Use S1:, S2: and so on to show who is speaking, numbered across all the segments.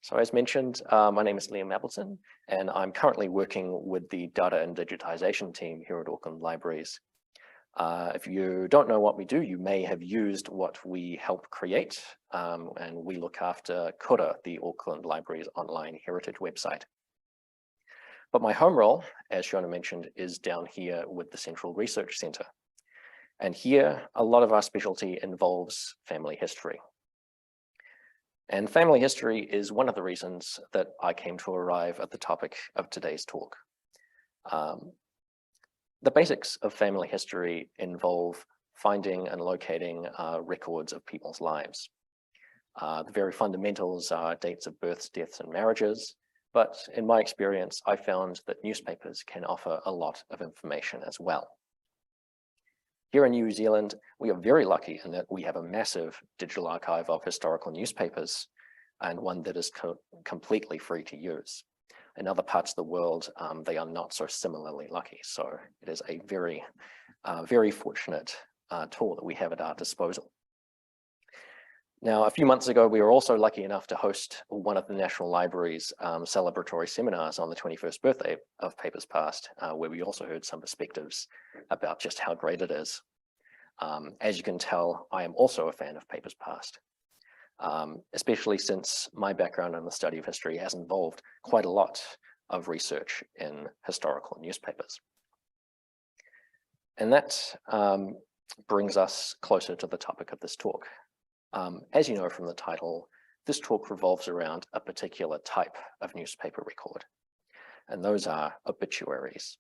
S1: So as mentioned, my name is Liam Appleton, and I'm currently working with the data and digitization team here at Auckland Libraries. If you don't know what we do, you may have used what we help create, and we look after Kura, the Auckland Libraries online heritage website. But my home role, as Fiona mentioned, is down here with the Central Research Centre. And here, a lot of our specialty involves family history. And family history is one of the reasons that I came to arrive at the topic of today's talk. The basics of family history involve finding and locating records of people's lives. The very fundamentals are dates of births, deaths, and marriages. But in my experience, I found that newspapers can offer a lot of information as well. Here in New Zealand, we are very lucky in that we have a massive digital archive of historical newspapers and one that is completely free to use. In other parts of the world, they are not so similarly lucky. So it is a very, very fortunate tool that we have at our disposal. Now, a few months ago, we were also lucky enough to host one of the National Library's celebratory seminars on the 21st birthday of Papers Past, where we also heard some perspectives about just how great it is. As you can tell, I am also a fan of Papers Past, especially since my background in the study of history has involved quite a lot of research in historical newspapers. And that brings us closer to the topic of this talk. As you know from the title, this talk revolves around a particular type of newspaper record, and those are obituaries.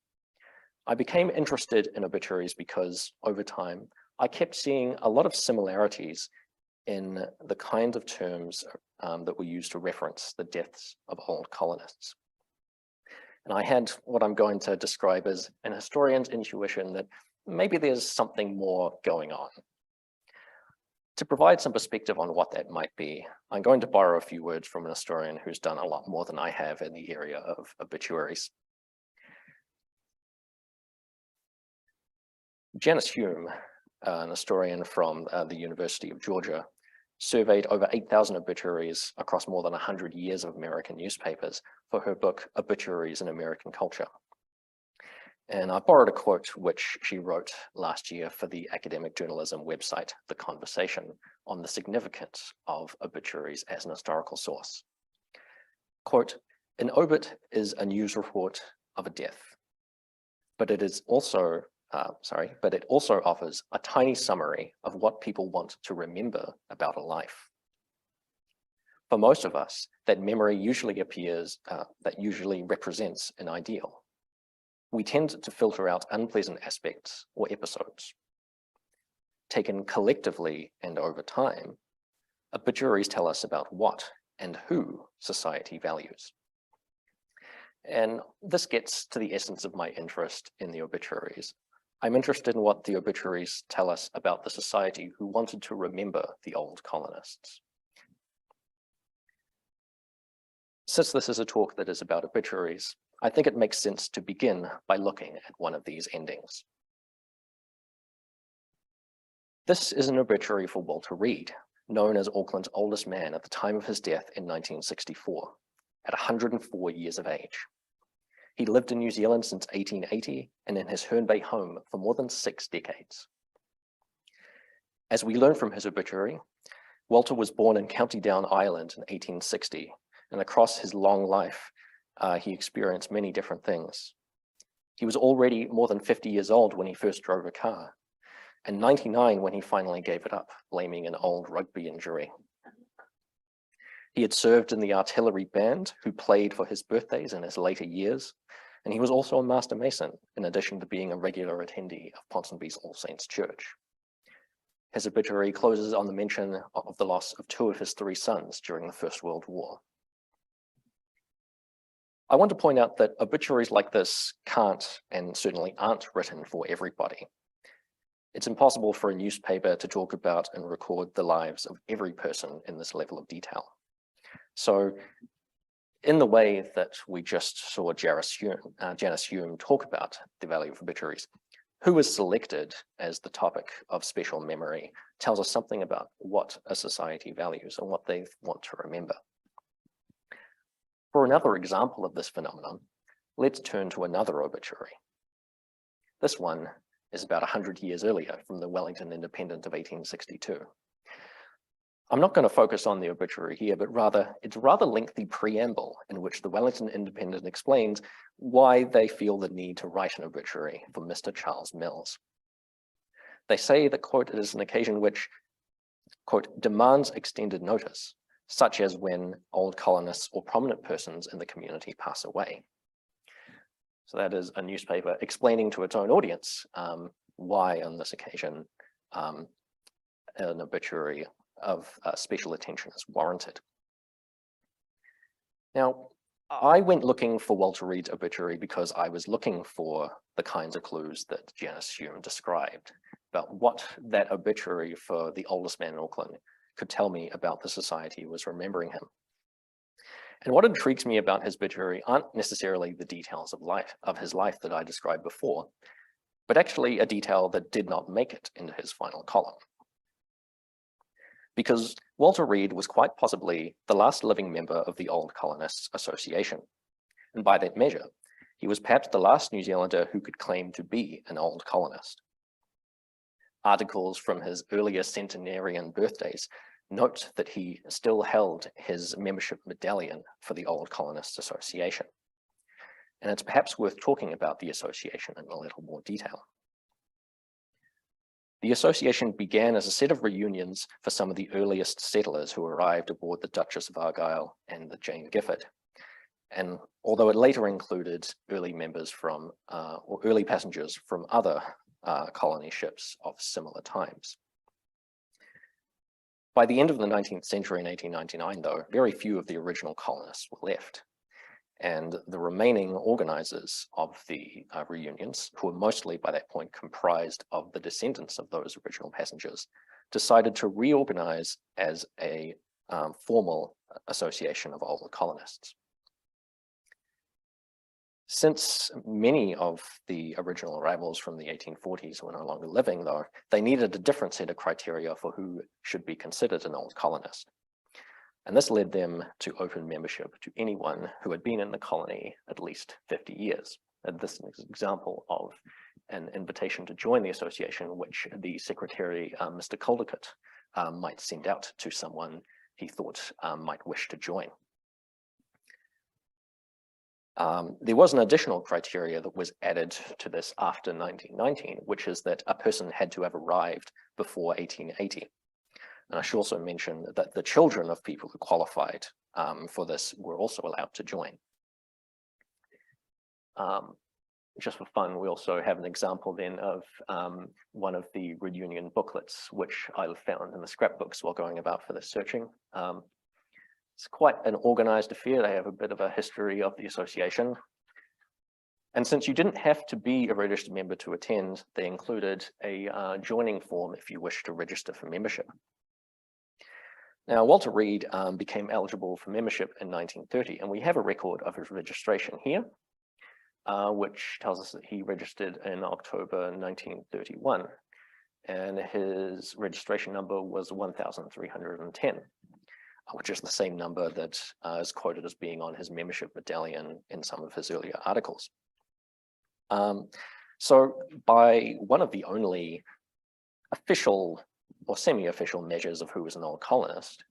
S1: I became interested in obituaries because over time, I kept seeing a lot of similarities in the kind of terms that were used to reference the deaths of old colonists. And I had what I'm going to describe as an historian's intuition that maybe there's something more going on. To provide some perspective on what that might be, I'm going to borrow a few words from an historian who's done a lot more than I have in the area of obituaries. Janice Hume, an historian from the University of Georgia, surveyed over 8,000 obituaries across more than 100 years of American newspapers for her book, Obituaries in American Culture. And I borrowed a quote which she wrote last year for the academic journalism website, The Conversation, on the significance of obituaries as an historical source. Quote, "An obit is a news report of a death, but it also offers a tiny summary of what people want to remember about a life. For most of us, that memory usually represents an ideal. We tend to filter out unpleasant aspects or episodes. Taken collectively and over time, obituaries tell us about what and who society values." And this gets to the essence of my interest in the obituaries. I'm interested in what the obituaries tell us about the society who wanted to remember the old colonists. Since this is a talk that is about obituaries, I think it makes sense to begin by looking at one of these endings. This is an obituary for Walter Reed, known as Auckland's oldest man at the time of his death in 1964, at 104 years of age. He lived in New Zealand since 1880 and in his Herne Bay home for more than 6 decades. As we learn from his obituary, Walter was born in County Down, Ireland in 1860, and across his long life, he experienced many different things. He was already more than 50 years old when he first drove a car, and 99 when he finally gave it up, blaming an old rugby injury. He had served in the artillery band, who played for his birthdays in his later years, and he was also a master mason, in addition to being a regular attendee of Ponsonby's All Saints Church. His obituary closes on the mention of the loss of 2 of his 3 sons during the First World War. I want to point out that obituaries like this can't and certainly aren't written for everybody. It's impossible for a newspaper to talk about and record the lives of every person in this level of detail. So in the way that we just saw Janice Hume talk about the value of obituaries, who was selected as the topic of special memory tells us something about what a society values and what they want to remember. For another example of this phenomenon, let's turn to another obituary. This one is about 100 years earlier, from the Wellington Independent of 1862. I'm not going to focus on the obituary here, but rather it's a rather lengthy preamble in which the Wellington Independent explains why they feel the need to write an obituary for Mr. Charles Mills. They say that, quote, it is an occasion which, quote, demands extended notice, such as when old colonists or prominent persons in the community pass away. So that is a newspaper explaining to its own audience why on this occasion an obituary of special attention is warranted. Now, I went looking for Walter Reed's obituary because I was looking for the kinds of clues that Janice Hume described about what that obituary for the oldest man in Auckland could tell me about the society who was remembering him. And what intrigues me about his obituary aren't necessarily the details of his life that I described before, but actually a detail that did not make it into his final column. Because Walter Reed was quite possibly the last living member of the Old Colonists Association. And by that measure, he was perhaps the last New Zealander who could claim to be an old colonist. Articles from his earlier centenarian birthdays note that he still held his membership medallion for the Old Colonists Association. And it's perhaps worth talking about the association in a little more detail. The association began as a set of reunions for some of the earliest settlers who arrived aboard the Duchess of Argyll and the Jane Gifford. And although it later included early members from, or early passengers from other colony ships of similar times. By the end of the 19th century in 1899, though, very few of the original colonists were left. And the remaining organizers of the reunions, who were mostly by that point comprised of the descendants of those original passengers, decided to reorganize as a formal association of old colonists. Since many of the original arrivals from the 1840s were no longer living, though, they needed a different set of criteria for who should be considered an old colonist. And this led them to open membership to anyone who had been in the colony at least 50 years. And this is an example of an invitation to join the association, which the secretary, Mr. Caldicott, might send out to someone he thought might wish to join. There was an additional criteria that was added to this after 1919, which is that a person had to have arrived before 1880. And I should also mention that the children of people who qualified for this were also allowed to join. Just for fun, we also have an example then of one of the reunion booklets, which I found in the scrapbooks while going about for this searching. It's quite an organized affair. They have a bit of a history of the association. And since you didn't have to be a registered member to attend, they included a joining form if you wish to register for membership. Now, Walter Reed became eligible for membership in 1930, and we have a record of his registration here, which tells us that he registered in October 1931, and his registration number was 1,310, which is the same number that is quoted as being on his membership medallion in some of his earlier articles. So by one of the only official or semi-official measures of who was an old colonist,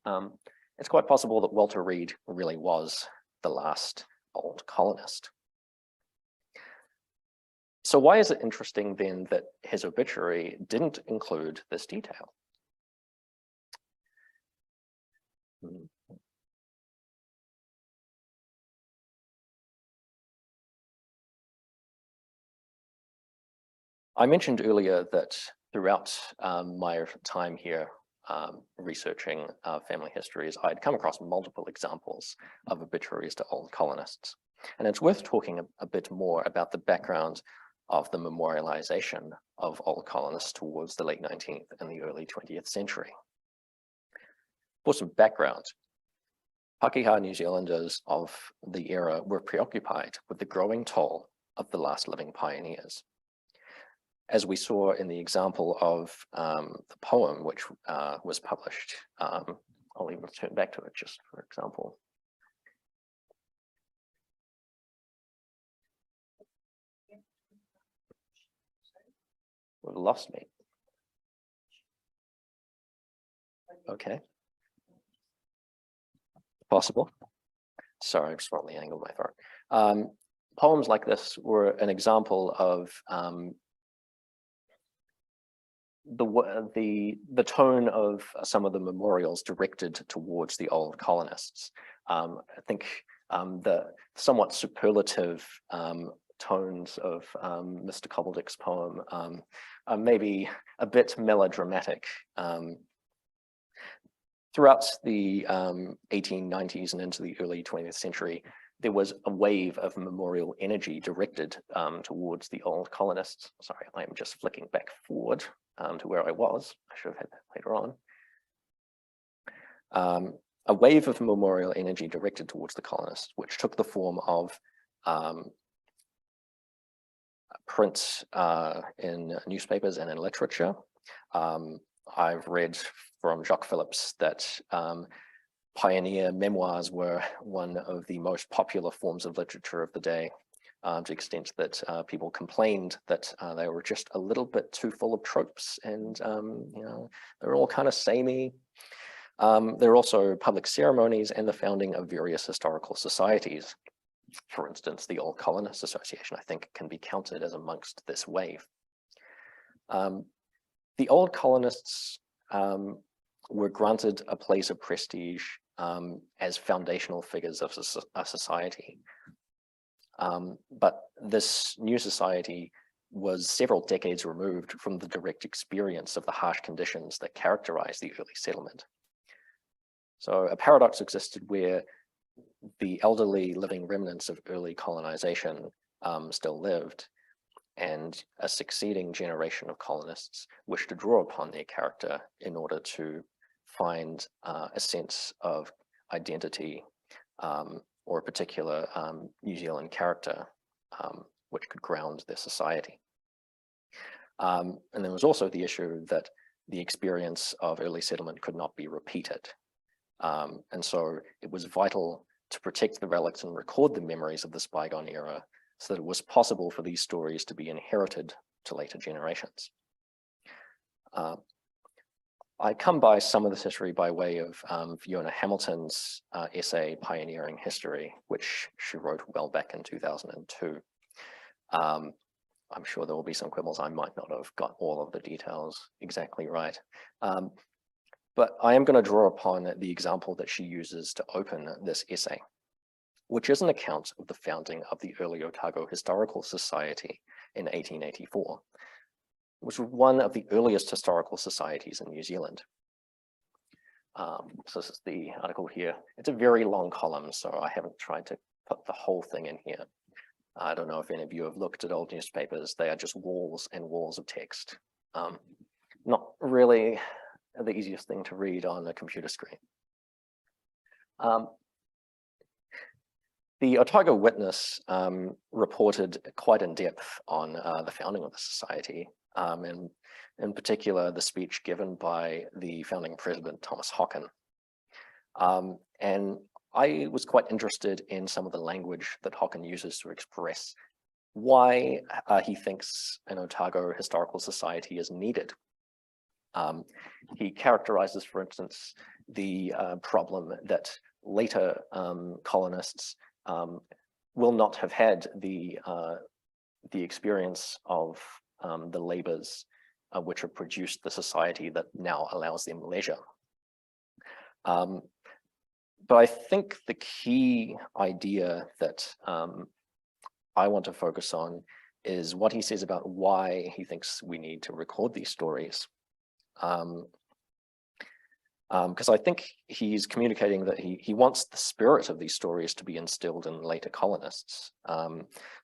S1: it's quite possible that Walter Reed really was the last old colonist. So why is it interesting then that his obituary didn't include this detail? I mentioned earlier that throughout my time here researching family histories, I'd come across multiple examples of obituaries to old colonists. And it's worth talking a bit more about the background of the memorialization of old colonists towards the late 19th and the early 20th century. For some background, Pākehā New Zealanders of the era were preoccupied with the growing toll of the last living pioneers. As we saw in the example of the poem, which was published, I'll even turn back to it just for example. We've lost me. Okay. Possible. Sorry, I just wrongly angled my throat. Poems like this were an example of the tone of some of the memorials directed towards the old colonists. I think the somewhat superlative tones of Mr. Cobbledick's poem are maybe a bit melodramatic. Throughout the 1890s and into the early 20th century, there was a wave of memorial energy directed towards the old colonists. Sorry, I'm just flicking back forward to where I was. I should have had that later on. A wave of memorial energy directed towards the colonists, which took the form of print in newspapers and in literature. I've read from Jacques Phillips that pioneer memoirs were one of the most popular forms of literature of the day, to the extent that people complained that they were just a little bit too full of tropes and they're all kind of samey. There are also public ceremonies and the founding of various historical societies. For instance, the Old Colonists Association, I think, can be counted as amongst this wave. The Old Colonists were granted a place of prestige as foundational figures of a society. But this new society was several decades removed from the direct experience of the harsh conditions that characterized the early settlement. So a paradox existed where the elderly living remnants of early colonization still lived, and a succeeding generation of colonists wished to draw upon their character in order to find a sense of identity or a particular New Zealand character which could ground their society. And there was also the issue that the experience of early settlement could not be repeated. And so it was vital to protect the relics and record the memories of this bygone era so that it was possible for these stories to be inherited to later generations. I come by some of this history by way of Fiona Hamilton's essay, Pioneering History, which she wrote well back in 2002. I'm sure there will be some quibbles. I might not have got all of the details exactly right. But I am going to draw upon the example that she uses to open this essay, which is an account of the founding of the early Otago Historical Society in 1884, which was one of the earliest historical societies in New Zealand. So this is the article here. It's a very long column, so I haven't tried to put the whole thing in here. I don't know if any of you have looked at old newspapers. They are just walls and walls of text. Not really the easiest thing to read on a computer screen. The Otago Witness reported quite in depth on the founding of the society, and in particular, the speech given by the founding president, Thomas Hocken. And I was quite interested in some of the language that Hocken uses to express why he thinks an Otago Historical Society is needed. He characterizes, for instance, the problem that later colonists will not have had the experience of the labors which have produced the society that now allows them leisure. But I think the key idea that I want to focus on is what he says about why he thinks we need to record these stories. Because I think he's communicating that he wants the spirit of these stories to be instilled in later colonists,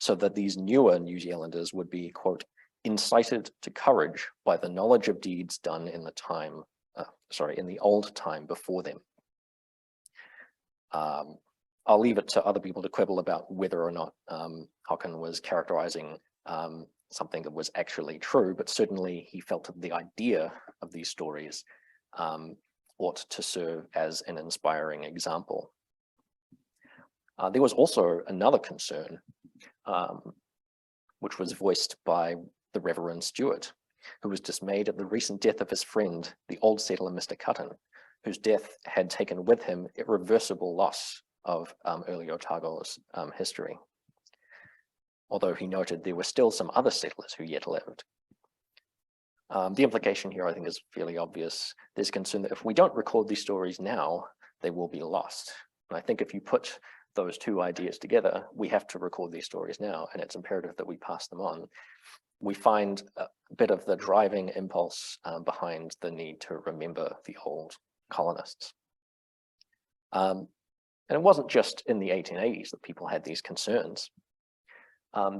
S1: so that these newer New Zealanders would be, quote, incited to courage by the knowledge of deeds done in the time, in the old time before them. I'll leave it to other people to quibble about whether or not Hocken was characterizing something that was actually true, but certainly he felt that the idea of these stories ought to serve as an inspiring example. There was also another concern, which was voiced by the Reverend Stewart, who was dismayed at the recent death of his friend, the old settler Mr. Cutton, whose death had taken with him irreversible loss of early Otago's history. Although he noted there were still some other settlers who yet lived. The implication here, I think, is fairly obvious. There's concern that if we don't record these stories now, they will be lost. And I think if you put those two ideas together, we have to record these stories now, and it's imperative that we pass them on. We find a bit of the driving impulse behind the need to remember the old colonists. And it wasn't just in the 1880s that people had these concerns.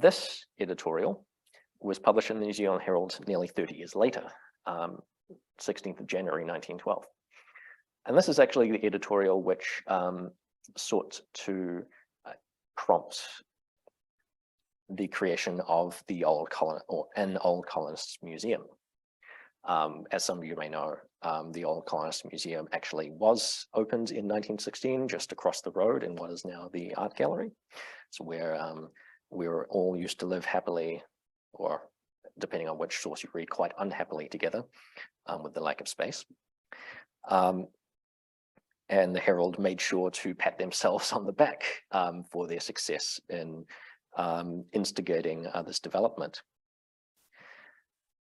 S1: This editorial was published in the New Zealand Herald nearly 30 years later, 16th of January 1912. And this is actually the editorial which sought to prompt the creation of the Old Colonist, or an Old Colonists Museum. As some of you may know, the Old Colonists Museum actually was opened in 1916, just across the road in what is now the Art Gallery. So where we were all used to live happily, or depending on which source you read, quite unhappily together with the lack of space. And the Herald made sure to pat themselves on the back for their success in instigating this development.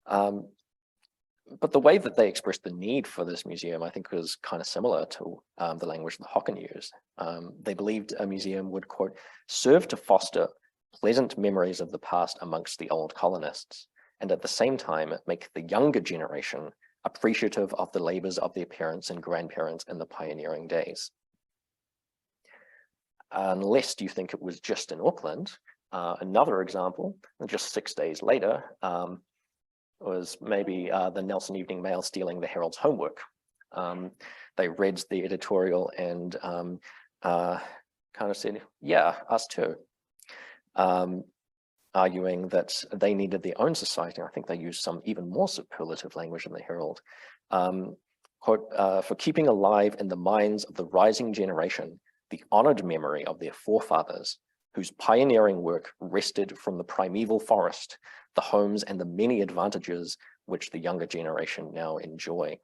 S1: But the way that they expressed the need for this museum, I think, was kind of similar to the language that Hocken used. They believed a museum would, quote, serve to foster pleasant memories of the past amongst the old colonists, and at the same time make the younger generation appreciative of the labors of their parents and grandparents in the pioneering days. Unless you think it was just in Auckland, another example, just 6 days later, was maybe the Nelson Evening Mail stealing the Herald's homework. They read the editorial and kind of said, yeah, us too. Arguing that they needed their own society. I think they used some even more superlative language in the Herald. Quote, for keeping alive in the minds of the rising generation, the honored memory of their forefathers, whose pioneering work wrested from the primeval forest the homes and the many advantages which the younger generation now enjoy.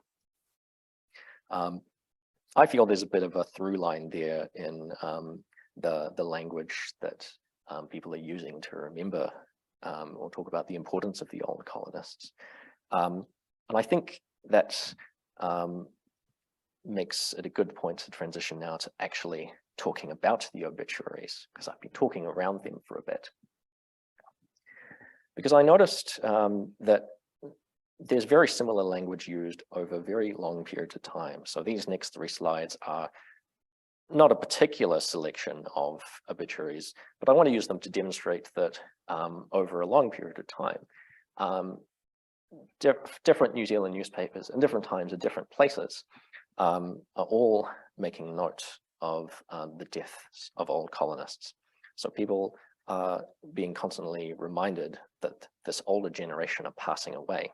S1: I feel there's a bit of a through line there in the language that people are using to remember or talk about the importance of the old colonists. And I think that makes it a good point to transition now to actually talking about the obituaries, because I've been talking around them for a bit. Because I noticed that there's very similar language used over very long periods of time. So these next 3 slides are not a particular selection of obituaries, but I want to use them to demonstrate that over a long period of time, different New Zealand newspapers in different times at different places are all making note of the deaths of old colonists. So people are being constantly reminded that this older generation are passing away.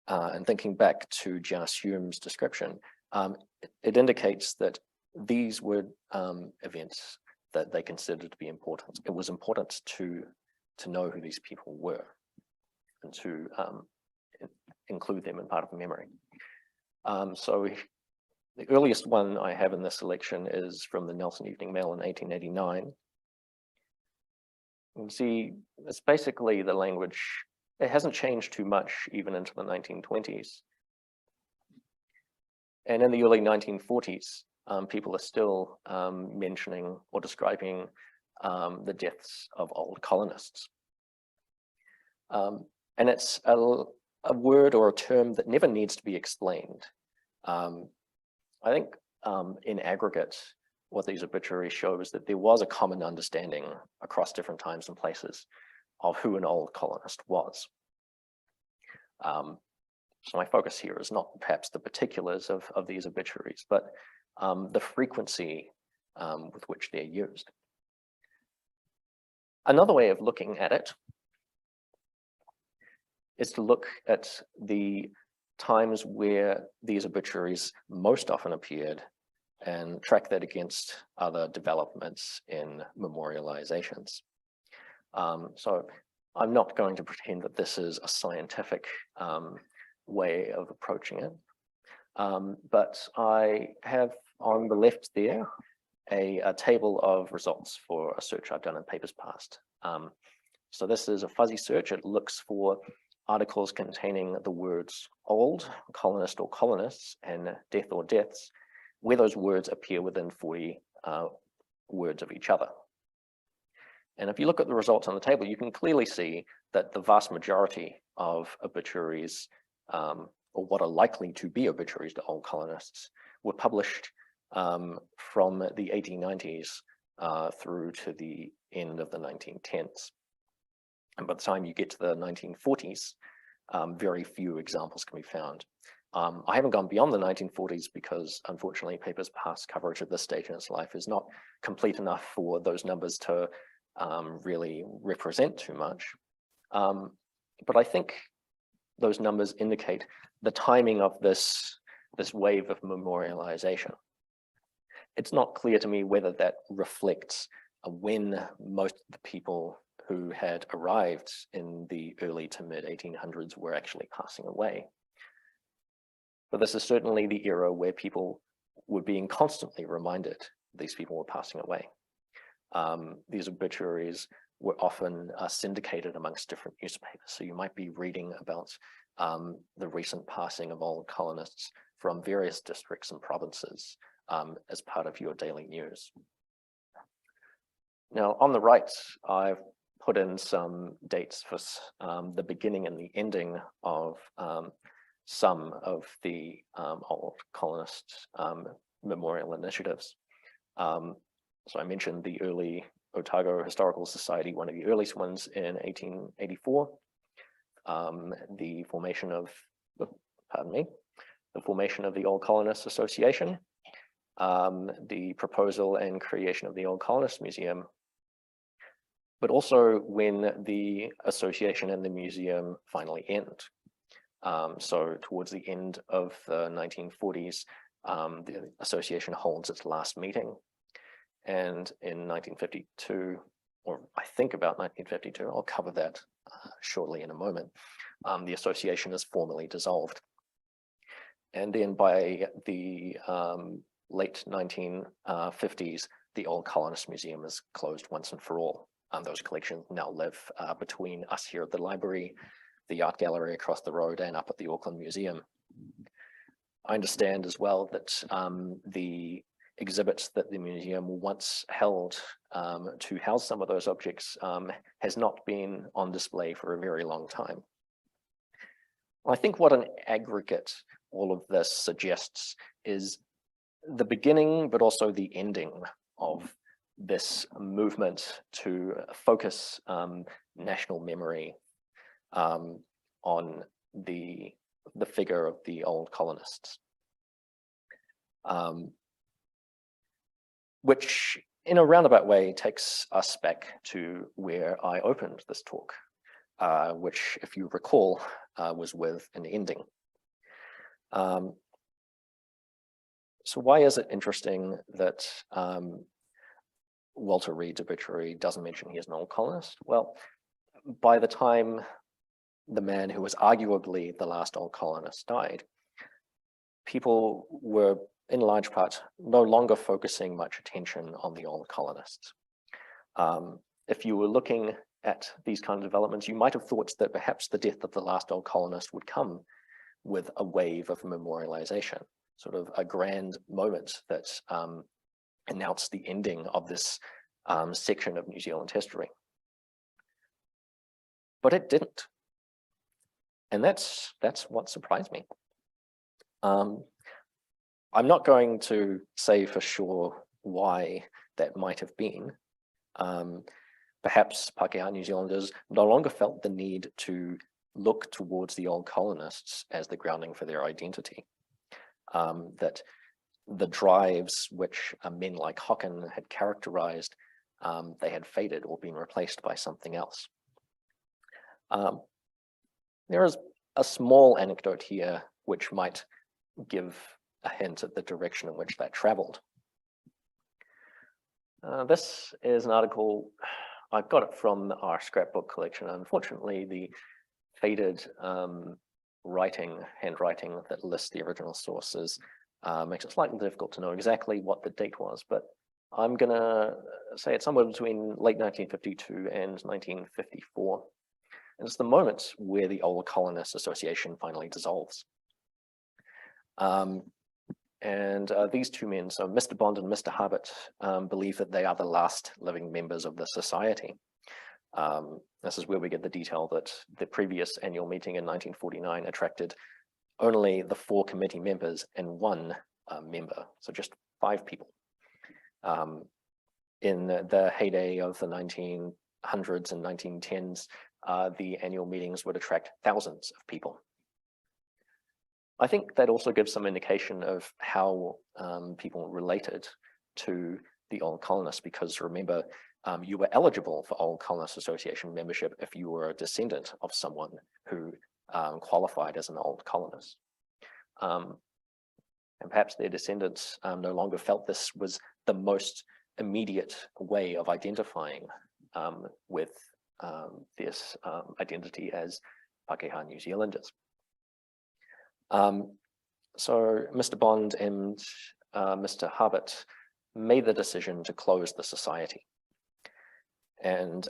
S1: And thinking back to Janice Hume's description, it indicates that these were events that they considered to be important. It was important to know who these people were and to include them in part of the memory. So the earliest one I have in this selection is from the Nelson Evening Mail in 1889. You can see it's basically the language. It hasn't changed too much even into the 1920s. And in the early 1940s, people are still mentioning or describing the deaths of old colonists. And it's a word or a term that never needs to be explained. I think in aggregate, what these obituaries show is that there was a common understanding across different times and places of who an old colonist was. So my focus here is not perhaps the particulars of these obituaries, but the frequency with which they're used. Another way of looking at it is to look at the times where these obituaries most often appeared and track that against other developments in memorializations. So I'm not going to pretend that this is a scientific way of approaching it, but I have on the left there a table of results for a search I've done in Papers Past. So this is a fuzzy search. It looks for articles containing the words old, colonist or colonists, and death or deaths, where those words appear within 40 words of each other. And if you look at the results on the table, you can clearly see that the vast majority of obituaries, or what are likely to be obituaries to old colonists, were published from the 1890s through to the end of the 1910s. And by the time you get to the 1940s, very few examples can be found. I haven't gone beyond the 1940s because, unfortunately, Papers Past coverage at this stage in its life is not complete enough for those numbers to really represent too much. But I think those numbers indicate the timing of this wave of memorialization. It's not clear to me whether that reflects when most of the people who had arrived in the early to mid 1800s were actually passing away. But this is certainly the era where people were being constantly reminded these people were passing away. These obituaries were often syndicated amongst different newspapers. So you might be reading about the recent passing of old colonists from various districts and provinces as part of your daily news. Now, on the right, I've put in some dates for the beginning and the ending of some of the old colonist memorial initiatives. So I mentioned the early Otago Historical Society, one of the earliest ones in 1884. The formation of, the formation of the Old Colonists Association, the proposal and creation of the Old Colonists Museum, but also when the association and the museum finally end. So towards the end of the 1940s, the association holds its last meeting. And in 1952, or I think about 1952, I'll cover that shortly in a moment, the association is formally dissolved. And then by the late 1950s, the Old Colonist Museum is closed once and for all. Those collections now live between us here at the library, the art gallery across the road, and up at the Auckland Museum. I understand as well that the exhibits that the museum once held to house some of those objects has not been on display for a very long time. I think what an aggregate all of this suggests is the beginning, but also the ending of this movement to focus national memory on the figure of the old colonists. Which in a roundabout way takes us back to where I opened this talk, which, if you recall, was with an ending. So why is it interesting that Walter Reed's obituary doesn't mention he is an old colonist? Well, by the time the man who was arguably the last old colonist died, people were in large part no longer focusing much attention on the old colonists. If you were looking at these kind of developments, you might have thought that perhaps the death of the last old colonist would come with a wave of memorialization, sort of a grand moment that announced the ending of this section of New Zealand history. But it didn't. And that's what surprised me. I'm not going to say for sure why that might have been. Perhaps Pākehā New Zealanders no longer felt the need to look towards the old colonists as the grounding for their identity. That the drives which men like Hocken had characterized, they had faded or been replaced by something else. There is a small anecdote here which might give a hint at the direction in which that traveled. This is an article I got it from our scrapbook collection. Unfortunately, the faded handwriting that lists the original sources makes it slightly difficult to know exactly what the date was, but I'm gonna say it's somewhere between late 1952 and 1954. And it's the moment where the Old Colonists Association finally dissolves. These two men, so Mr. Bond and Mr. Harbert, believe that they are the last living members of the society. This is where we get the detail that the previous annual meeting in 1949 attracted only the 4 committee members and 1 member, so just 5 people. In the heyday of the 1900s and 1910s, the annual meetings would attract thousands of people. I think that also gives some indication of how people related to the Old Colonists, because remember, you were eligible for Old Colonists Association membership if you were a descendant of someone who qualified as an Old Colonist. And perhaps their descendants no longer felt this was the most immediate way of identifying with this identity as Pākehā New Zealanders. So Mr. Bond and Mr. Harbert made the decision to close the society. And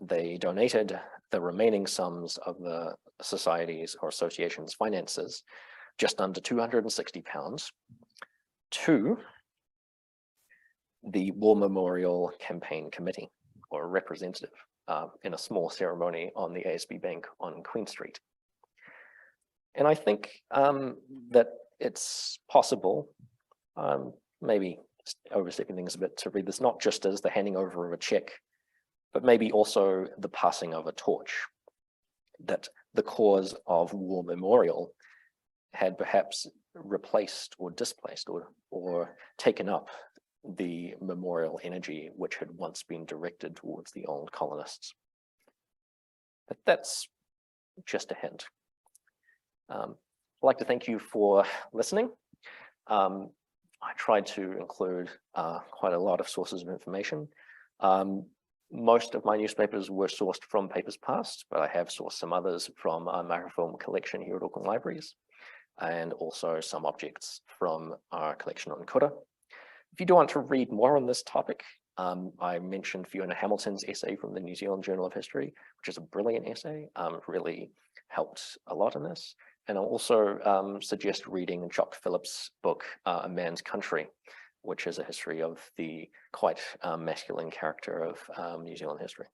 S1: they donated the remaining sums of the society's or association's finances, just under £260, to the War Memorial Campaign Committee, or a representative, in a small ceremony on the ASB Bank on Queen Street. And I think that it's possible, maybe overstepping things a bit, to read this not just as the handing over of a check, but maybe also the passing of a torch, that the cause of War Memorial had perhaps replaced or displaced or taken up the memorial energy which had once been directed towards the Old Colonists. But that's just a hint. I'd like to thank you for listening. I tried to include quite a lot of sources of information. Most of my newspapers were sourced from papers past, but I have sourced some others from our microfilm collection here at Auckland Libraries, and also some objects from our collection on kura. If you do want to read more on this topic, I mentioned Fiona Hamilton's essay from the New Zealand Journal of History, which is a brilliant essay, really helped a lot in this. And I'll also suggest reading Jock Phillips' book, A Man's Country, which is a history of the quite masculine character of New Zealand history.